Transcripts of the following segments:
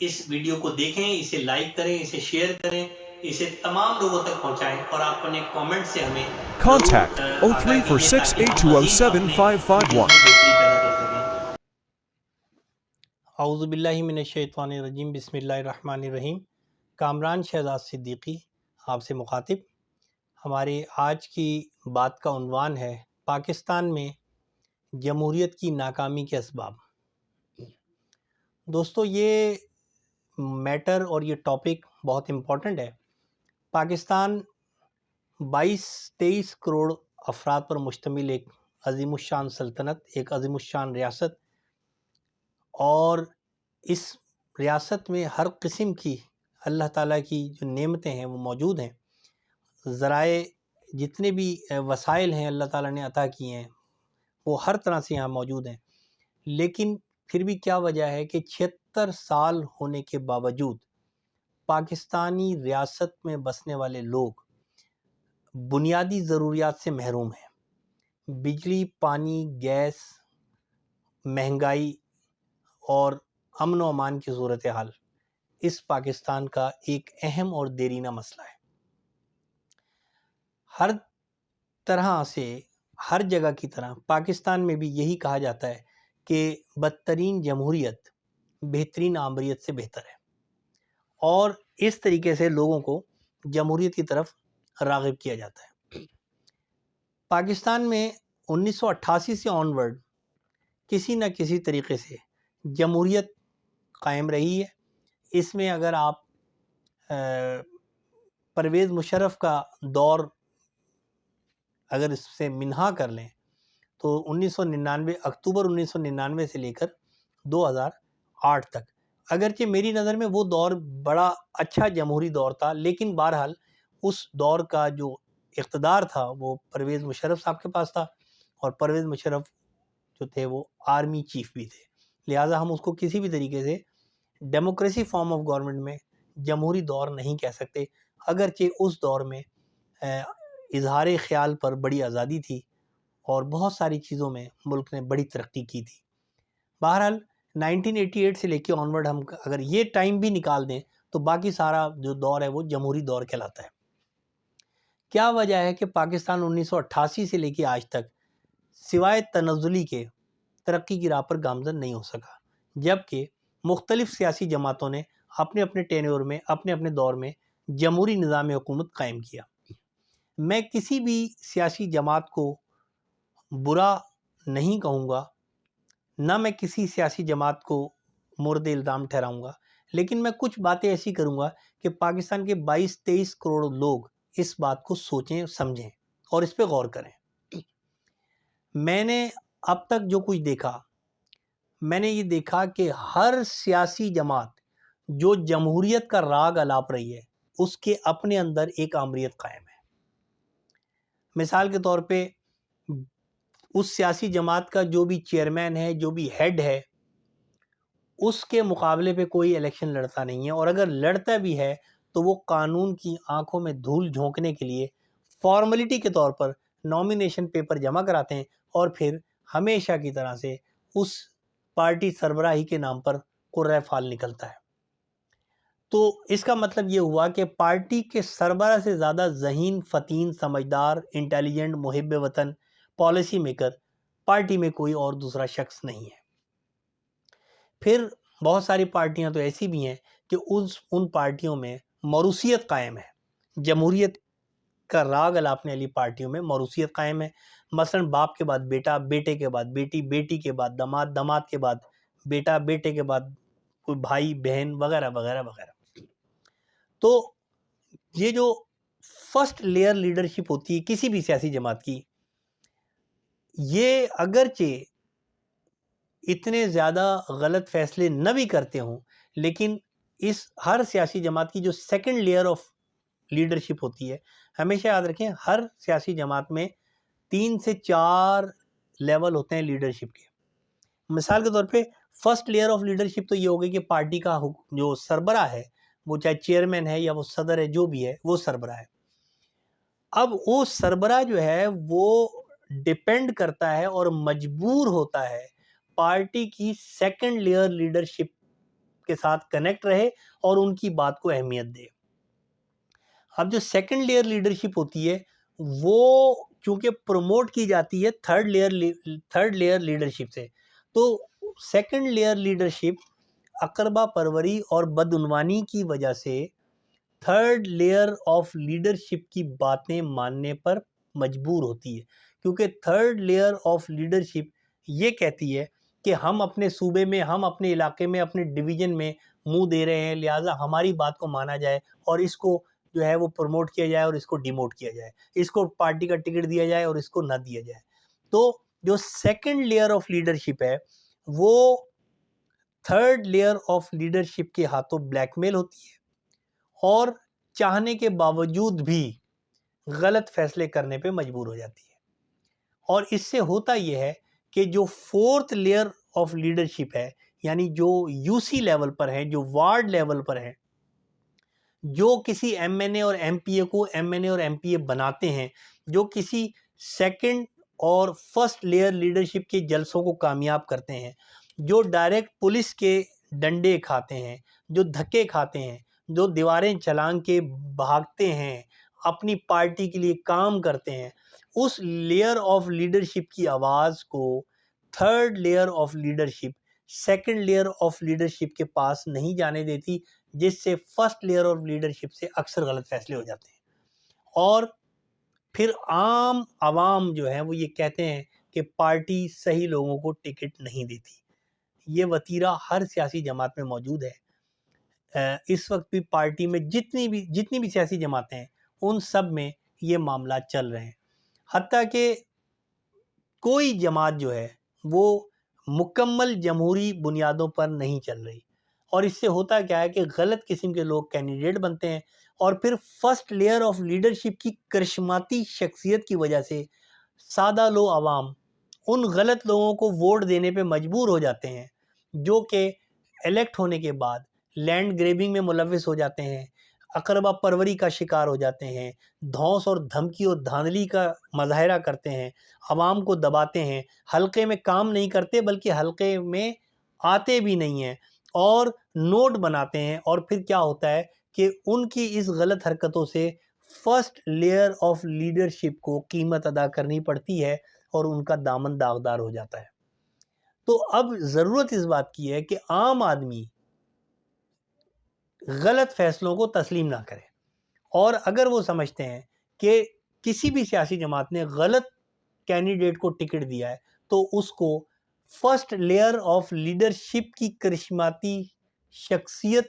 اس video کو دیکھیں، اسے لائک کریں، اسے شیئر کریں، اسے تمام لوگوں تک پہنچائیں اور آپ اپنے کامنٹ سے ہمیں Contact ضرور آگاہ کیجیے تاکہ ہم مزید اپنے ویڈیوز 034682075551. میں بہتری پیدا کر سکیں۔ اعوذ باللہ من الشیطان الرجیم، بسم اللہ الرحمن الرحیم۔ کامران شہزاد صدیقی آپ سے مخاطب۔ ہمارے آج کی بات کا عنوان ہے پاکستان میں جمہوریت کی ناکامی کے اسباب۔ دوستو، یہ میٹر اور یہ ٹاپک بہت امپورٹنٹ ہے۔ پاکستان 22-23 کروڑ افراد پر مشتمل ایک عظیم الشان سلطنت، ایک عظیم الشان ریاست، اور اس ریاست میں ہر قسم کی اللہ تعالیٰ کی جو نعمتیں ہیں وہ موجود ہیں۔ ذرائع جتنے بھی وسائل ہیں اللہ تعالیٰ نے عطا کیے ہیں وہ ہر طرح سے یہاں موجود ہیں، لیکن پھر بھی کیا وجہ ہے کہ 76 سال ہونے کے باوجود پاکستانی ریاست میں بسنے والے لوگ بنیادی ضروریات سے محروم ہیں۔ بجلی، پانی، گیس، مہنگائی اور امن و امان کی صورتحال اس پاکستان کا ایک اہم اور دیرینہ مسئلہ ہے۔ ہر طرح سے، ہر جگہ کی طرح پاکستان میں بھی یہی کہا جاتا ہے کہ بدترین جمہوریت بہترین آمریت سے بہتر ہے، اور اس طریقے سے لوگوں کو جمہوریت کی طرف راغب کیا جاتا ہے۔ پاکستان میں 1988 سے آنورڈ کسی نہ کسی طریقے سے جمہوریت قائم رہی ہے۔ اس میں اگر آپ پرویز مشرف کا دور اگر اس سے منہا کر لیں تو 1999 اکتوبر 1999 سے لے کر 2008 تک، اگرچہ میری نظر میں وہ دور بڑا اچھا جمہوری دور تھا، لیکن بہرحال اس دور کا جو اقتدار تھا وہ پرویز مشرف صاحب کے پاس تھا، اور پرویز مشرف جو تھے وہ آرمی چیف بھی تھے، لہٰذا ہم اس کو کسی بھی طریقے سے ڈیموکریسی فارم آف گورنمنٹ میں جمہوری دور نہیں کہہ سکتے، اگرچہ اس دور میں اظہار خیال پر بڑی آزادی تھی اور بہت ساری چیزوں میں ملک نے بڑی ترقی کی تھی۔ بہرحال 1988 سے لے کے آنورڈ ہم اگر یہ ٹائم بھی نکال دیں تو باقی سارا جو دور ہے وہ جمہوری دور کہلاتا ہے۔ کیا وجہ ہے کہ پاکستان 1988 سے لے کے آج تک سوائے تنزلی کے ترقی کی راہ پر گامزن نہیں ہو سکا، جبکہ مختلف سیاسی جماعتوں نے اپنے اپنے ٹینیور میں، اپنے اپنے دور میں جمہوری نظام حکومت قائم کیا۔ میں کسی بھی سیاسی جماعت کو برا نہیں کہوں گا، نہ میں کسی سیاسی جماعت کو مورد الزام ٹھہراؤں گا، لیکن میں کچھ باتیں ایسی کروں گا کہ پاکستان کے 22-23 کروڑ لوگ اس بات کو سوچیں، سمجھیں اور اس پہ غور کریں۔ میں نے اب تک جو کچھ دیکھا، میں نے یہ دیکھا کہ ہر سیاسی جماعت جو جمہوریت کا راگ الاپ رہی ہے اس کے اپنے اندر ایک آمریت قائم ہے۔ مثال کے طور پہ اس سیاسی جماعت کا جو بھی چیئرمین ہے، جو بھی ہیڈ ہے، اس کے مقابلے پہ کوئی الیکشن لڑتا نہیں ہے، اور اگر لڑتا بھی ہے تو وہ قانون کی آنکھوں میں دھول جھونکنے کے لیے فارملٹی کے طور پر نامینیشن پیپر جمع کراتے ہیں، اور پھر ہمیشہ کی طرح سے اس پارٹی سربراہی کے نام پر قرعہ فال نکلتا ہے۔ تو اس کا مطلب یہ ہوا کہ پارٹی کے سربراہ سے زیادہ ذہین، فطین، سمجھدار، انٹیلیجنٹ، محب وطن، پالیسی میکر پارٹی میں کوئی اور دوسرا شخص نہیں ہے۔ پھر بہت ساری پارٹیاں تو ایسی بھی ہیں کہ ان پارٹیوں میں موروثیت قائم ہے، جمہوریت کا راگ الاپنے والی پارٹیوں میں موروثیت قائم ہے، مثلا باپ کے بعد بیٹا، بیٹے کے بعد بیٹی، بیٹی کے بعد داماد، داماد کے بعد بیٹا، بیٹے کے بعد کوئی بھائی بہن وغیرہ وغیرہ وغیرہ۔ تو یہ جو فرسٹ لیئر لیڈرشپ ہوتی ہے کسی بھی سیاسی جماعت کی، یہ اگرچہ اتنے زیادہ غلط فیصلے نہ بھی کرتے ہوں، لیکن اس ہر سیاسی جماعت کی جو سیکنڈ لیئر آف لیڈرشپ ہوتی ہے، ہمیشہ یاد رکھیں ہر سیاسی جماعت میں 3 سے 4 لیول ہوتے ہیں لیڈرشپ کے۔ مثال کے طور پہ فرسٹ لیئر آف لیڈرشپ تو یہ ہوگی کہ پارٹی کا جو سربراہ ہے، وہ چاہے چیئرمین ہے یا وہ صدر ہے، جو بھی ہے وہ سربراہ ہے۔ اب وہ سربراہ جو ہے وہ ڈیپینڈ کرتا ہے اور مجبور ہوتا ہے پارٹی کی سیکنڈ لیئر لیڈرشپ کے ساتھ کنیکٹ رہے اور ان کی بات کو اہمیت دے۔ اب جو سیکنڈ لیئر لیڈرشپ ہوتی ہے وہ چونکہ پروموٹ کی جاتی ہے تھرڈ لیئر لیڈرشپ سے، تو سیکنڈ لیئر لیڈرشپ اقربا پروری اور بدعنوانی کی وجہ سے تھرڈ لیئر آف لیڈرشپ کی باتیں ماننے پر مجبور ہوتی ہے، کیونکہ تھرڈ لیئر آف لیڈرشپ یہ کہتی ہے کہ ہم اپنے صوبے میں، ہم اپنے علاقے میں، اپنے ڈویژن میں منہ دے رہے ہیں، لہٰذا ہماری بات کو مانا جائے اور اس کو جو ہے وہ پروموٹ کیا جائے اور اس کو ڈیموٹ کیا جائے، اس کو پارٹی کا ٹکٹ دیا جائے اور اس کو نہ دیا جائے۔ تو جو سیکنڈ لیئر آف لیڈرشپ ہے وہ تھرڈ لیئر آف لیڈرشپ کے ہاتھوں بلیک میل ہوتی ہے اور چاہنے کے باوجود بھی غلط فیصلے کرنے پہ مجبور ہو جاتی ہے۔ اور اس سے ہوتا یہ ہے کہ جو فورتھ لیئر آف لیڈرشپ ہے، یعنی جو یو سی لیول پر ہے، جو وارڈ لیول پر ہے، جو کسی ایم این اے اور ایم پی اے کو ایم این اے اور ایم پی اے بناتے ہیں، جو کسی سیکنڈ اور فرسٹ لیئر لیڈرشپ کے جلسوں کو کامیاب کرتے ہیں، جو ڈائریکٹ پولیس کے ڈنڈے کھاتے ہیں، جو دھکے کھاتے ہیں، جو دیواریں چھلانگ کے بھاگتے ہیں، اپنی پارٹی کے لیے کام کرتے ہیں، اس لیئر آف لیڈرشپ کی آواز کو third layer of leadership second layer of leadership کے پاس نہیں جانے دیتی، جس سے فرسٹ لیئر آف لیڈرشپ سے اکثر غلط فیصلے ہو جاتے ہیں۔ اور پھر عام عوام جو ہے وہ یہ کہتے ہیں کہ پارٹی صحیح لوگوں کو ٹکٹ نہیں دیتی۔ یہ وتیرہ ہر سیاسی جماعت میں موجود ہے۔ اس وقت بھی پارٹی میں جتنی بھی سیاسی جماعتیں ہیں ان سب میں یہ معاملات چل رہے ہیں، حتیٰ کہ کوئی جماعت جو ہے وہ مکمل جمہوری بنیادوں پر نہیں چل رہی، اور اس سے ہوتا کیا ہے کہ غلط قسم کے لوگ کینڈیڈیٹ بنتے ہیں اور پھر فرسٹ لیئر آف لیڈرشپ کی کرشماتی شخصیت کی وجہ سے سادہ لو عوام ان غلط لوگوں کو ووٹ دینے پہ مجبور ہو جاتے ہیں، جو کہ الیکٹ ہونے کے بعد لینڈ گریبنگ میں ملوث ہو جاتے ہیں، اقربا پروری کا شکار ہو جاتے ہیں، دھونس اور دھمکی اور دھاندلی کا مظاہرہ کرتے ہیں، عوام کو دباتے ہیں، حلقے میں کام نہیں کرتے بلکہ حلقے میں آتے بھی نہیں ہیں اور نوٹ بناتے ہیں، اور پھر کیا ہوتا ہے کہ ان کی اس غلط حرکتوں سے فرسٹ لیئر آف لیڈرشپ کو قیمت ادا کرنی پڑتی ہے اور ان کا دامن داغدار ہو جاتا ہے۔ تو اب ضرورت اس بات کی ہے کہ عام آدمی غلط فیصلوں کو تسلیم نہ کرے، اور اگر وہ سمجھتے ہیں کہ کسی بھی سیاسی جماعت نے غلط کینڈیڈیٹ کو ٹکٹ دیا ہے تو اس کو فرسٹ لیئر آف لیڈرشپ کی کرشماتی شخصیت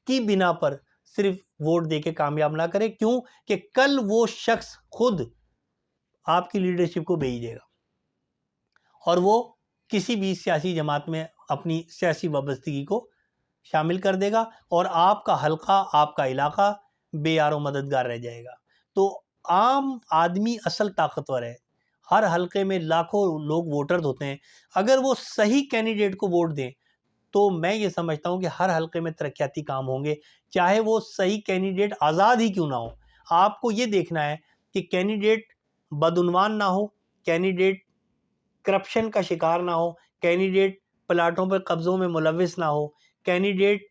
کی بنا پر صرف ووٹ دے کے کامیاب نہ کرے، کیوں کہ کل وہ شخص خود آپ کی لیڈرشپ کو بھیج دے گا اور وہ کسی بھی سیاسی جماعت میں اپنی سیاسی وابستگی کو شامل کر دے گا اور آپ کا حلقہ، آپ کا علاقہ بے یار و مددگار رہ جائے گا۔ تو عام آدمی اصل طاقتور ہے، ہر حلقے میں لاکھوں لوگ ووٹرز ہوتے ہیں، اگر وہ صحیح کینڈیڈیٹ کو ووٹ دیں تو میں یہ سمجھتا ہوں کہ ہر حلقے میں ترقیاتی کام ہوں گے، چاہے وہ صحیح کینڈیڈیٹ آزاد ہی کیوں نہ ہو۔ آپ کو یہ دیکھنا ہے کہ کینڈیڈیٹ بدعنوان نہ ہو، کینڈیڈیٹ کرپشن کا شکار نہ ہو، کینڈیڈیٹ پلاٹوں پر قبضوں میں ملوث نہ ہو، کینڈیڈیٹ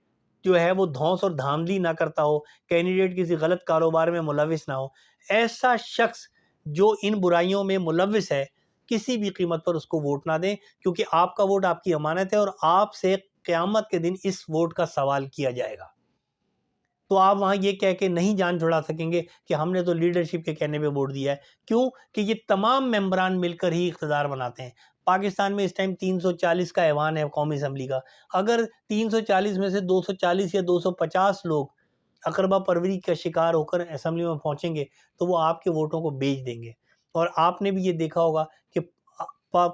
جو ہے وہ دھونس اور دھاندلی نہ کرتا ہو، کینڈیڈیٹ کسی غلط کاروبار میں ملوث نہ ہو۔ ایسا شخص جو ان برائیوں میں ملوث ہے کسی بھی قیمت پر اس کو ووٹ نہ دیں، کیونکہ آپ کا ووٹ آپ کی امانت ہے اور آپ سے قیامت کے دن اس ووٹ کا سوال کیا جائے گا۔ تو آپ وہاں یہ کہہ کے نہیں جان چھڑا سکیں گے کہ ہم نے تو لیڈرشپ کے کہنے پہ ووٹ دیا ہے، کیوں کہ یہ تمام ممبران مل کر ہی اقتدار بناتے ہیں۔ پاکستان میں اس ٹائم 340 کا ایوان ہے قومی اسمبلی کا، اگر 340 میں سے 240 یا 250 لوگ اقربا پروری کا شکار ہو کر اسمبلی میں پہنچیں گے تو وہ آپ کے ووٹوں کو بیچ دیں گے۔ اور آپ نے بھی یہ دیکھا ہوگا کہ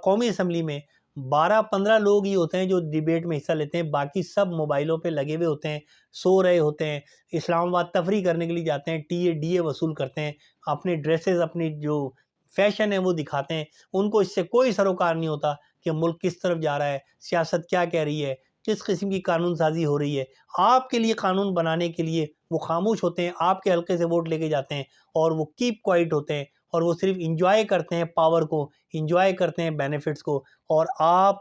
قومی اسمبلی میں 12-15 لوگ ہی ہوتے ہیں جو ڈیبیٹ میں حصہ لیتے ہیں، باقی سب موبائلوں پہ لگے ہوئے ہوتے ہیں، سو رہے ہوتے ہیں، اسلام آباد تفریح کرنے کے لیے جاتے ہیں، ڈی اے وصول کرتے ہیں، اپنے ڈریسز، اپنی جو فیشن ہے وہ دکھاتے ہیں، ان کو اس سے کوئی سروکار نہیں ہوتا کہ ملک کس طرف جا رہا ہے، سیاست کیا کہہ رہی ہے، کس قسم کی قانون سازی ہو رہی ہے۔ آپ کے لیے قانون بنانے کے لیے وہ خاموش ہوتے ہیں، آپ کے حلقے سے ووٹ لے کے جاتے ہیں اور وہ کیپ کوائٹ ہوتے ہیں اور وہ صرف انجوائے کرتے ہیں پاور کو، انجوائے کرتے ہیں بینیفٹس کو، اور آپ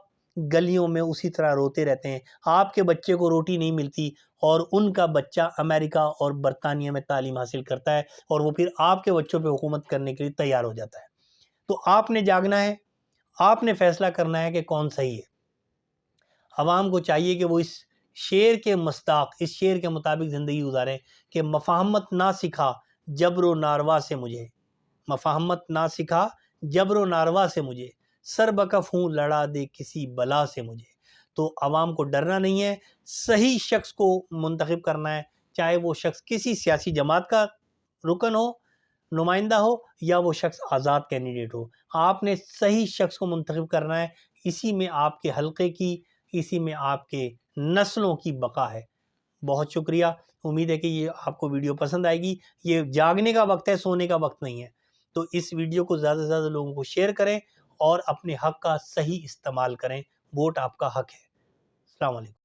گلیوں میں اسی طرح روتے رہتے ہیں. آپ کے بچے کو روٹی نہیں ملتی اور ان کا بچہ امریکہ اور برطانیہ میں تعلیم حاصل کرتا ہے اور وہ پھر آپ کے بچوں پہ حکومت کرنے کے لیے تیار ہو جاتا ہے. تو آپ نے جاگنا ہے, آپ نے فیصلہ کرنا ہے کہ کون صحیح ہے. عوام کو چاہیے کہ وہ اس شعر کے مصداق, اس شعر کے مطابق زندگی گزاریں کہ مفاہمت نہ سکھا جبر و ناروا سے مجھے, مفاہمت نہ سکھا جبر و ناروا سے مجھے, سر بکف ہوں لڑا دے کسی بلا سے مجھے. تو عوام کو ڈرنا نہیں ہے, صحیح شخص کو منتخب کرنا ہے, چاہے وہ شخص کسی سیاسی جماعت کا رکن ہو, نمائندہ ہو, یا وہ شخص آزاد کینڈیڈیٹ ہو. آپ نے صحیح شخص کو منتخب کرنا ہے. اسی میں آپ کے حلقے کی, اسی میں آپ کے نسلوں کی بقا ہے. بہت شکریہ. امید ہے کہ یہ آپ کو ویڈیو پسند آئے گی. یہ جاگنے کا وقت ہے, سونے کا وقت نہیں ہے. تو اس ویڈیو کو زیادہ سے زیادہ لوگوں کو شیئر کریں اور اپنے حق کا صحیح استعمال کریں. ووٹ آپ کا حق ہے. السلام علیکم.